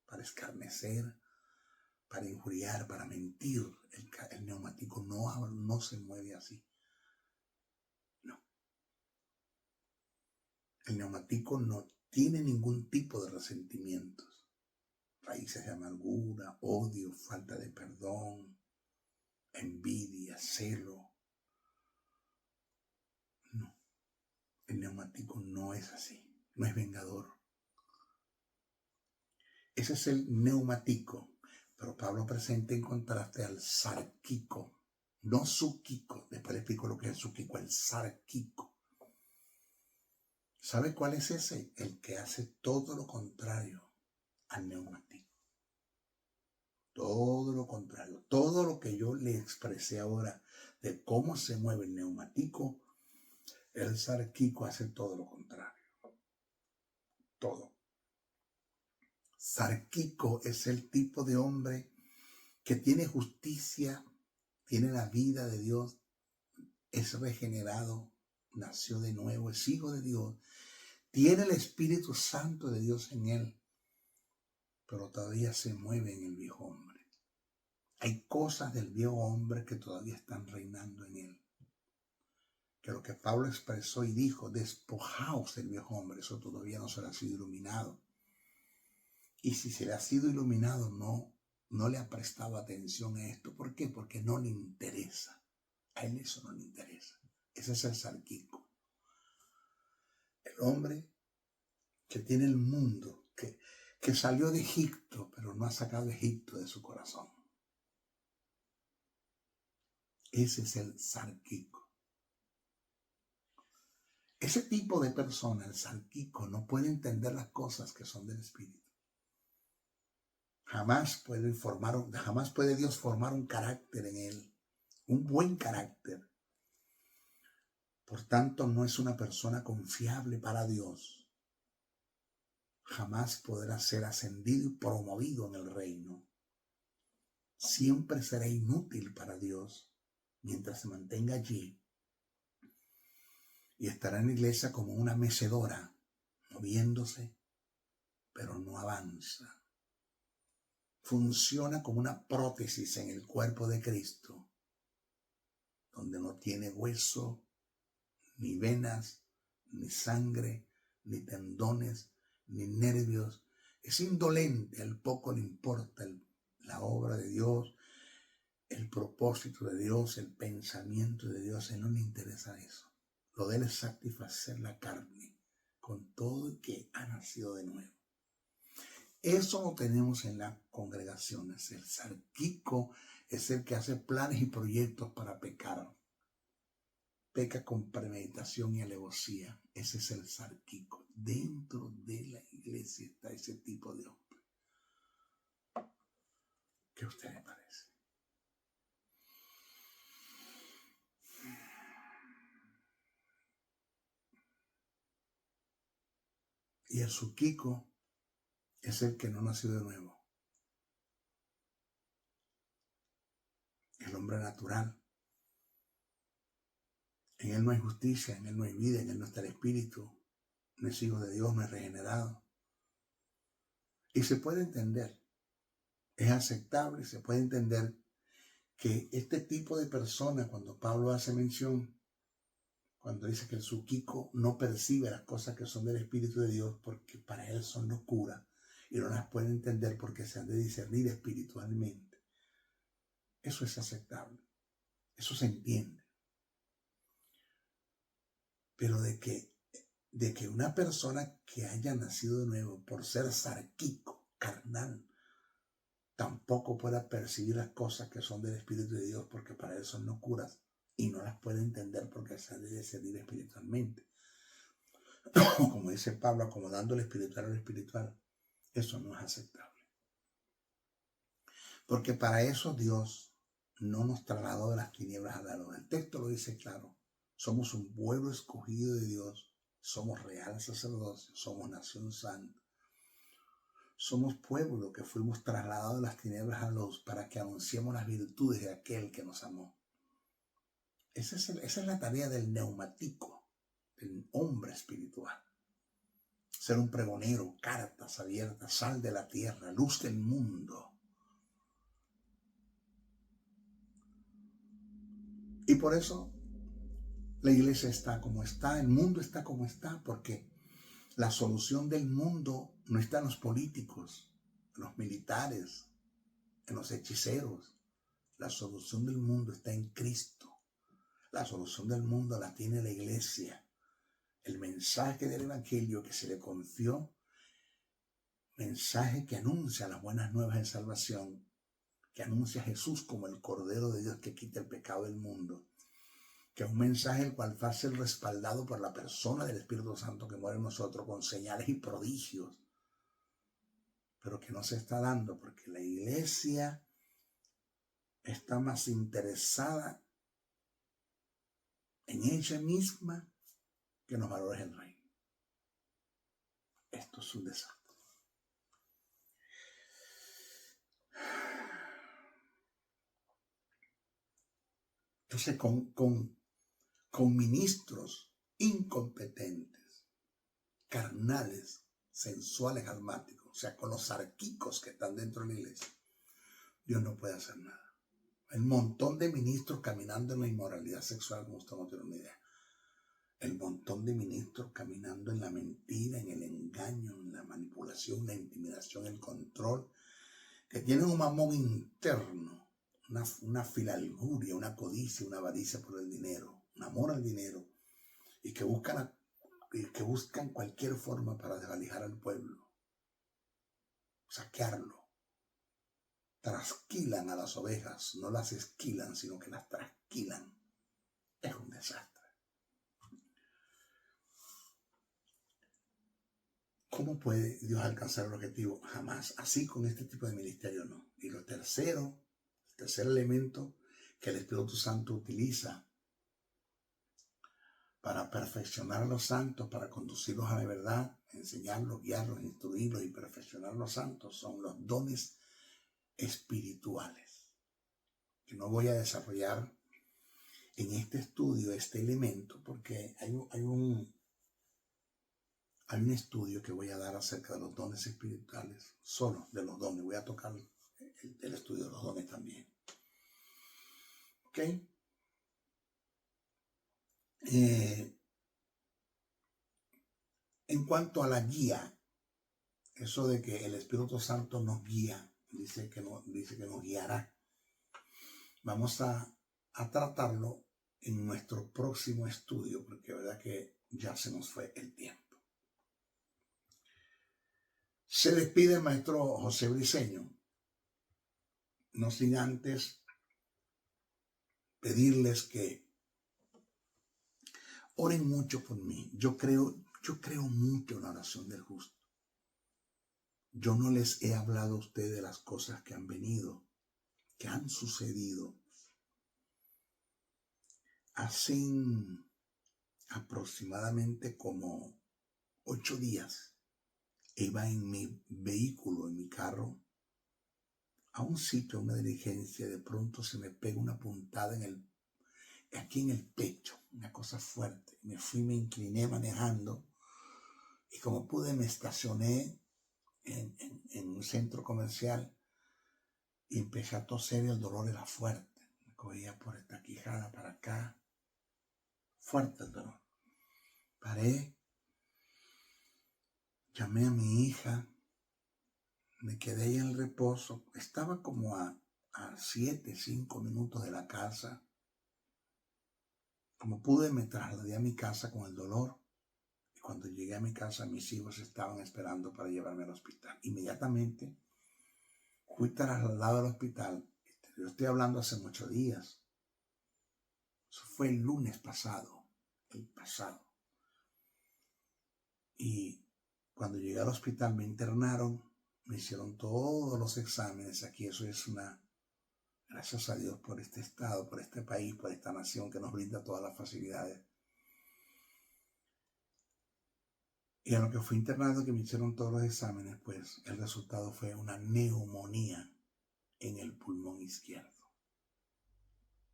para escarnecer, para injuriar, para mentir. El neumático no se mueve así. No. El neumático no tiene ningún tipo de resentimientos, raíces de amargura, odio, falta de perdón, envidia, celo. No. El neumático no es así. No es vengador. Ese es el neumático. Pero Pablo presenta en contraste al sarquico, no suquico. Después le explico lo que es el suquico, el sarquico. ¿Sabe cuál es ese? El que hace todo lo contrario al neumático. Todo lo contrario. Todo lo que yo le expresé ahora de cómo se mueve el neumático, el sarquico hace todo lo contrario. Todo. Sarquico es el tipo de hombre que tiene justicia, tiene la vida de Dios, es regenerado, nació de nuevo, es hijo de Dios, tiene el Espíritu Santo de Dios en él, pero todavía se mueve en el viejo hombre. Hay cosas del viejo hombre que todavía están reinando en él. Que lo que Pablo expresó y dijo: despojaos del viejo hombre, eso todavía no se le ha sido iluminado. Y si se le ha sido iluminado, no le ha prestado atención a esto. ¿Por qué? Porque no le interesa. A él eso no le interesa. Ese es el sarquico. El hombre que tiene el mundo, que salió de Egipto, pero no ha sacado Egipto de su corazón. Ese es el sarquico. Ese tipo de persona, el sarquico, no puede entender las cosas que son del Espíritu. Jamás puede Dios formar un carácter en él, un buen carácter. Por tanto, no es una persona confiable para Dios. Jamás podrá ser ascendido y promovido en el reino. Siempre será inútil para Dios mientras se mantenga allí. Y estará en la iglesia como una mecedora, moviéndose, pero no avanza. Funciona como una prótesis en el cuerpo de Cristo, donde no tiene hueso, ni venas, ni sangre, ni tendones, ni nervios. Es indolente, al poco le importa la obra de Dios, el propósito de Dios, el pensamiento de Dios. A él no le interesa eso. Lo de él es satisfacer la carne con todo el que ha nacido de nuevo. Eso lo tenemos en las congregaciones. El sarquico es el que hace planes y proyectos para pecar. Peca con premeditación y alevosía. Ese es el sarquico. Dentro de la iglesia está ese tipo de hombre. ¿Qué a usted le parece? Y el suquico es el que no nació de nuevo. El hombre natural. En él no hay justicia, en él no hay vida, en él no está el Espíritu. No es hijo de Dios, no es regenerado. Y se puede entender, es aceptable, se puede entender que este tipo de persona, cuando Pablo hace mención, cuando dice que el suquico no percibe las cosas que son del Espíritu de Dios, porque para él son locura y no las puede entender porque se han de discernir espiritualmente. Eso es aceptable. Eso se entiende. Pero de que una persona que haya nacido de nuevo por ser sarquíco, carnal, tampoco pueda percibir las cosas que son del Espíritu de Dios, porque para eso son locuras y no las puede entender porque se ha de discernir espiritualmente. Como dice Pablo, acomodando lo espiritual a lo espiritual, eso no es aceptable. Porque para eso Dios no nos trasladó de las tinieblas a la luz. El texto lo dice claro. Somos un pueblo escogido de Dios. Somos real sacerdocio. Somos nación santa. Somos pueblo que fuimos trasladados de las tinieblas a la luz para que anunciemos las virtudes de aquel que nos amó. Esa es la tarea del neumático, del hombre espiritual. Ser un pregonero, cartas abiertas, sal de la tierra, luz del mundo. Y por eso la iglesia está como está, el mundo está como está, porque la solución del mundo no está en los políticos, en los militares, en los hechiceros. La solución del mundo está en Cristo. La solución del mundo la tiene la iglesia. El mensaje del evangelio que se le confió, mensaje que anuncia las buenas nuevas de salvación, que anuncia a Jesús como el Cordero de Dios que quita el pecado del mundo, que es un mensaje el cual va a ser respaldado por la persona del Espíritu Santo que muere en nosotros con señales y prodigios, pero que no se está dando porque la iglesia está más interesada en ella misma que en los valores del reino. Esto es un desastre. Entonces, con ministros incompetentes, carnales, sensuales, almáticos, o sea, con los arquicos que están dentro de la iglesia, Dios no puede hacer nada. Hay un montón de ministros caminando en la inmoralidad sexual, como usted no tiene una idea. El montón de ministros caminando en la mentira, en el engaño, en la manipulación, la intimidación, el control, que tienen un mamón interno, una filalguria, una codicia, una avaricia por el dinero, un amor al dinero, y que buscan cualquier forma para desvalijar al pueblo, saquearlo. Trasquilan a las ovejas, no las esquilan, sino que las trasquilan. Es un desastre. ¿Cómo puede Dios alcanzar el objetivo? Jamás. Así con este tipo de ministerio no. Y el tercer elemento que el Espíritu Santo utiliza para perfeccionar a los santos, para conducirlos a la verdad, enseñarlos, guiarlos, instruirlos y perfeccionar a los santos, son los dones espirituales, que no voy a desarrollar en este estudio este elemento, porque hay un estudio que voy a dar acerca de los dones espirituales, solo de los dones. Voy a tocar el estudio de los dones también. ¿Ok? En cuanto a la guía, eso de que el Espíritu Santo nos guía, dice que nos guiará. Vamos a tratarlo en nuestro próximo estudio, porque la verdad que ya se nos fue el tiempo. Se despide el maestro José Briceño, no sin antes pedirles que oren mucho por mí. Yo creo mucho en la oración del justo. Yo no les he hablado a ustedes de las cosas que han venido, que han sucedido. Hace aproximadamente como 8 días, iba en mi vehículo, en mi carro, a un sitio, a una diligencia. De pronto se me pega una puntada aquí en el pecho, una cosa fuerte. Me incliné manejando y como pude me estacioné en un centro comercial y empecé a toser y el dolor era fuerte. Me cogía por esta quijada para acá, fuerte el dolor. Paré, llamé a mi hija, me quedé ahí en el reposo. Estaba como a 5 minutos de la casa. Como pude, me trasladé a mi casa con el dolor. Y cuando llegué a mi casa, mis hijos estaban esperando para llevarme al hospital. Inmediatamente fui trasladado al hospital. Yo estoy hablando hace muchos días. Eso fue el lunes pasado. Y cuando llegué al hospital me internaron, me hicieron todos los exámenes. Aquí eso es gracias a Dios por este estado, por este país, por esta nación que nos brinda todas las facilidades. Y a lo que fui internado, que me hicieron todos los exámenes, pues el resultado fue una neumonía en el pulmón izquierdo.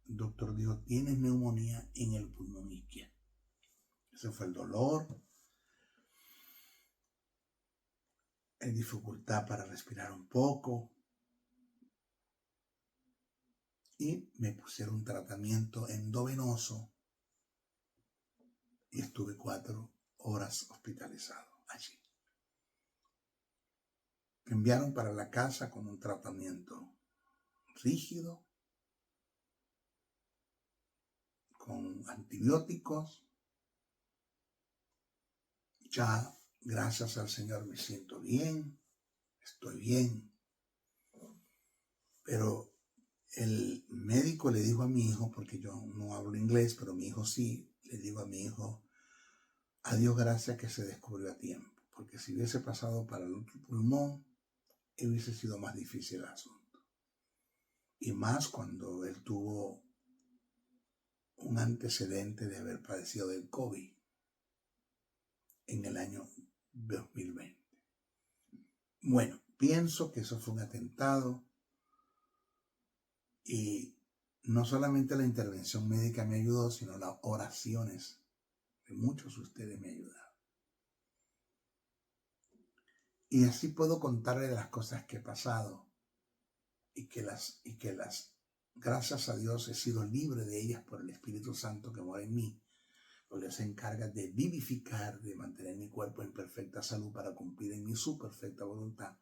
El doctor dijo, tienes neumonía en el pulmón izquierdo. Ese fue el dolor, dificultad para respirar un poco. Y me pusieron un tratamiento endovenoso y estuve 4 horas hospitalizado allí. Me enviaron para la casa con un tratamiento rígido, con antibióticos. Ya, gracias al Señor, me siento bien, estoy bien. Pero el médico le dijo a mi hijo, porque yo no hablo inglés, pero mi hijo sí, le digo a mi hijo, a Dios gracias que se descubrió a tiempo, porque si hubiese pasado para el otro pulmón, hubiese sido más difícil el asunto. Y más cuando él tuvo un antecedente de haber padecido del COVID en el año 2020. Bueno, pienso que eso fue un atentado y no solamente la intervención médica me ayudó, sino las oraciones de muchos de ustedes me ayudaron. Y así puedo contarle de las cosas que he pasado y que las gracias a Dios he sido libre de ellas por el Espíritu Santo que mora en mí, porque se encarga de vivificar, de mantener mi cuerpo en perfecta salud para cumplir en mí su perfecta voluntad.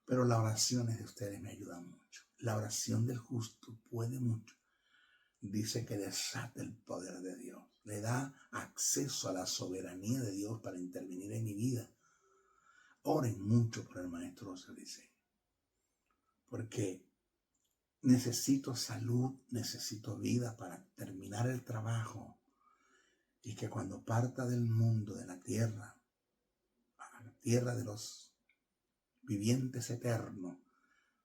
Pero las oraciones de ustedes me ayudan mucho. La oración del justo puede mucho. Dice que desata el poder de Dios, le da acceso a la soberanía de Dios para intervenir en mi vida. Oren mucho por el maestro José Diseño, porque necesito salud, necesito vida para terminar el trabajo y que cuando parta del mundo, de la tierra, a la tierra de los vivientes eternos,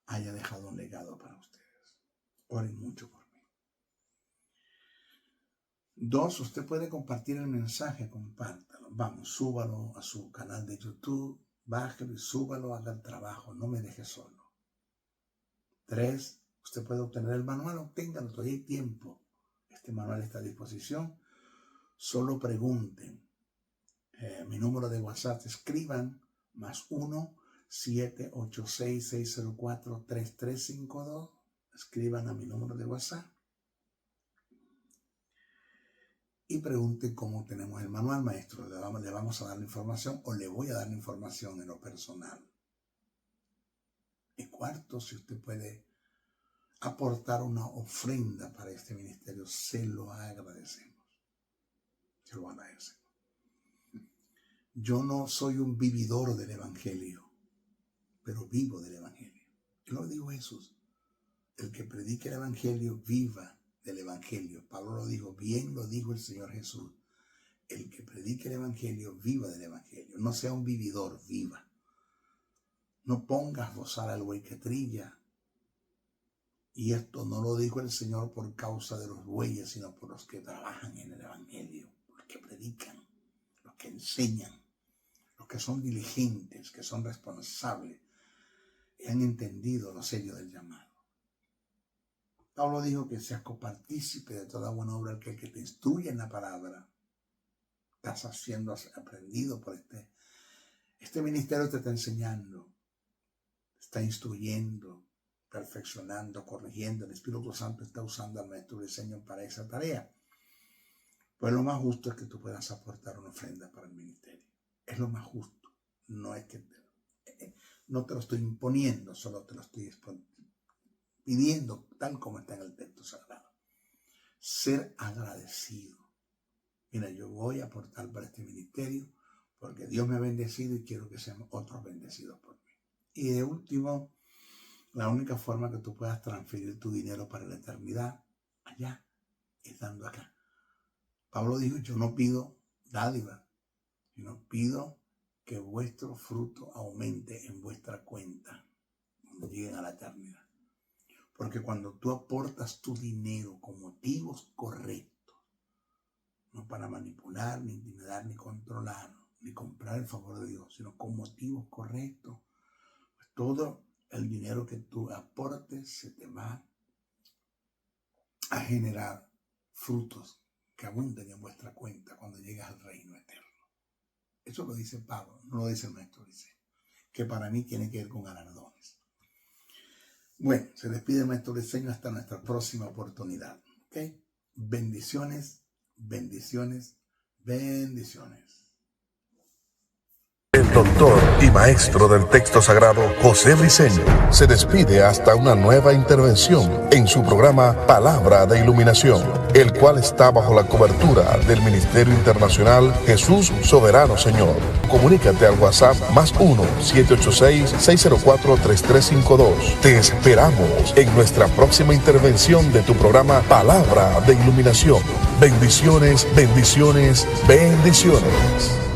haya dejado un legado para ustedes. Oren mucho por mí. 2, usted puede compartir el mensaje, compártalo. Vamos, súbalo a su canal de YouTube, bájelo y súbalo, haga el trabajo, no me deje solo. 3, usted puede obtener el manual, obténgalo, todavía hay tiempo. Este manual está a disposición. Solo pregunten. Mi número de WhatsApp, escriban +1 786 604 3352. Escriban a mi número de WhatsApp y pregunten cómo tenemos el manual, maestro. Le vamos a dar la información o le voy a dar la información en lo personal. Y 4, si usted puede aportar una ofrenda para este ministerio, se lo agradecemos. Se lo agradecemos. Yo no soy un vividor del Evangelio, pero vivo del Evangelio. Y lo dijo Jesús. El que predique el Evangelio, viva del Evangelio. Pablo lo dijo, bien lo dijo el Señor Jesús. El que predique el Evangelio, viva del Evangelio. No sea un vividor, viva. No pongas bozal al buey que trilla. Y esto no lo dijo el Señor por causa de los bueyes, sino por los que trabajan en el Evangelio, los que predican, los que enseñan, los que son diligentes, que son responsables y han entendido los sellos del llamado. Pablo dijo que seas copartícipe de toda buena obra, el que te instruye en la palabra. Estás haciendo, aprendido por este ministerio, te está enseñando, te está instruyendo, perfeccionando, corrigiendo. El Espíritu Santo está usando al maestro Diseño para esa tarea. Pues lo más justo es que tú puedas aportar una ofrenda para el ministerio. Es lo más justo. No es que no te lo estoy imponiendo, solo te lo estoy pidiendo tal como está en el texto sagrado. ser agradecido. Mira, yo voy a aportar para este ministerio porque Dios me ha bendecido y quiero que sean otros bendecidos por mí. Y de último, la única forma que tú puedas transferir tu dinero para la eternidad allá es dando acá. Pablo dijo, yo no pido dádiva, sino pido que vuestro fruto aumente en vuestra cuenta cuando lleguen a la eternidad. Porque cuando tú aportas tu dinero con motivos correctos, no para manipular, ni intimidar, ni controlar, ni comprar el favor de Dios, sino con motivos correctos, pues todo el dinero que tú aportes se te va a generar frutos que abunden en vuestra cuenta cuando llegues al reino eterno. Eso lo dice Pablo, no lo dice el maestro Liceo, que para mí tiene que ver con galardones. Bueno, se despide el maestro Liceo hasta nuestra próxima oportunidad. ¿Okay? Bendiciones, bendiciones, bendiciones. El doctor y maestro del texto sagrado, José Briceño, se despide hasta una nueva intervención en su programa Palabra de Iluminación, el cual está bajo la cobertura del Ministerio Internacional Jesús Soberano Señor. Comunícate al WhatsApp +1 786-604-3352. Te esperamos en nuestra próxima intervención de tu programa Palabra de Iluminación. Bendiciones, bendiciones, bendiciones.